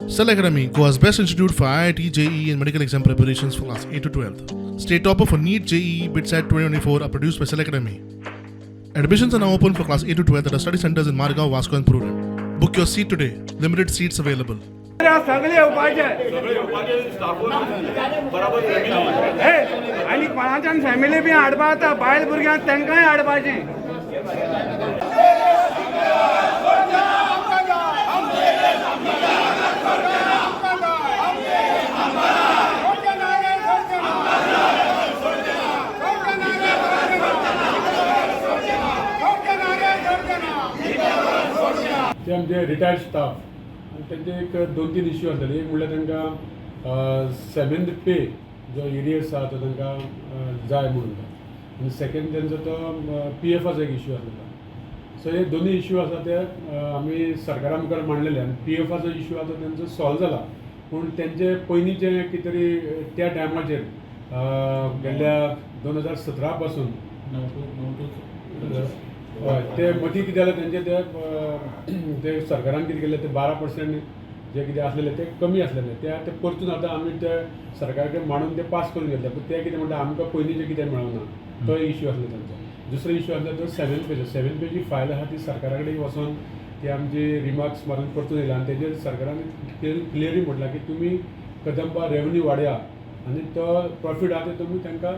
Cell Academy, Goa's best institute for IIT, JEE, and medical exam preparations for class 8 to 12th. State topper for NEET, JEE, BITSAT 2024 are produced by Cell Academy. Admissions are now open for class 8 to 12th at our study centers in Margao, Vasco, and Purun. Book your seat today. Limited seats available. सगळे उपाय आणि कोणाच्यान family बी हाडपा आता बायल भुरग्यांक तांकांय हाडपाचें. ते आमचे रिटायर्ड स्टाफ आणि त्यांचे एक 2-3 इश्यू आसलेले. एक म्हणल्यार तांकां 7th पे जो एरियर्स आसा तो तांकां जाय म्हणून आनी सेकंड तेंचो तो PFाचो एक इश्यू आसलेलो. सो हे दोनूय इश्यू आसा ते आमी सरकारा मुखार मांडलेले आनी PFाचो इश्यू आसा तो तेंचो सॉल्व जाला. पूण तेंचे पयलींचे कितें तरी त्या टायमाचेर गेल्ल्या 2017 पासून हय ते मदीं कितें जालें तेंचे ते सरकारान कितें केलें ते 12% जे कितें आसलेले ते कमी आसलेले ते परतून आतां आमी ते सरकारा कडेन मांडून ते पास करून घेतले. पूण ते कितें म्हणटा आमकां पयलींचे कितें मेळना तो इश्यू आसलो तेंचो. दुसरो इश्यू आसलो तो 7th पेची फायल आसा ती सरकारा कडेन वचून ती आमची रिमार्क्स मारून परतून येयला आनी तेजेर सरकारान क्लियरली म्हटलां की तुमी कदंबा रेवन्यू वाडया आनी तो प्रॉफीट आसा ते तुमी तांकां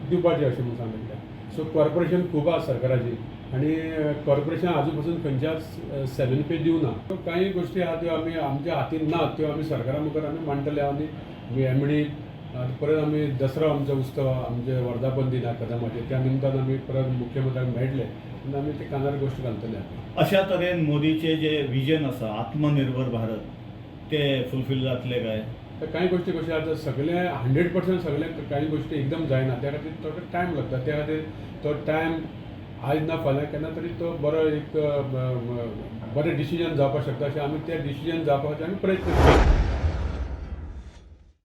दिवपाचें अशें म्हणून सांगिल्लें. सो कॉर्पोरेशन खूब आसा सरकाराची आनी कॉर्पोरेशन आजून पासून खंयच्याच 7th पे दिवना. कांय गोश्टी आसा त्यो आमी आमच्या हातीन ना त्यो आमी सरकारा मुखार आमी मांडटले आनी MD परत आमी दसरो आमचो उत्सव आमचे वर्धापन दिन आसा कदंबाचें त्या निमतान आमी परत मुख्यमंत्र्याक मेळटले आनी आमी ते कानार गोश्टी घालतले. अशा तरेन मोदीचे जे विजन आसा आत्मनिर्भर भारत ते फुलफील जातले काय? कांय गोश्टी कश्यो आसा सगळे 100% सगळे कांय गोश्टी एकदम जायना त्या खातीर तो टायम लागता. त्या खातीर तो टायम आज ना फाल्यां केन्ना तरी तो बरो एक बरें डिसिजन जावपाक शकता अशें आमी ते डिसिजन जावपाक आमी प्रयत्न करता.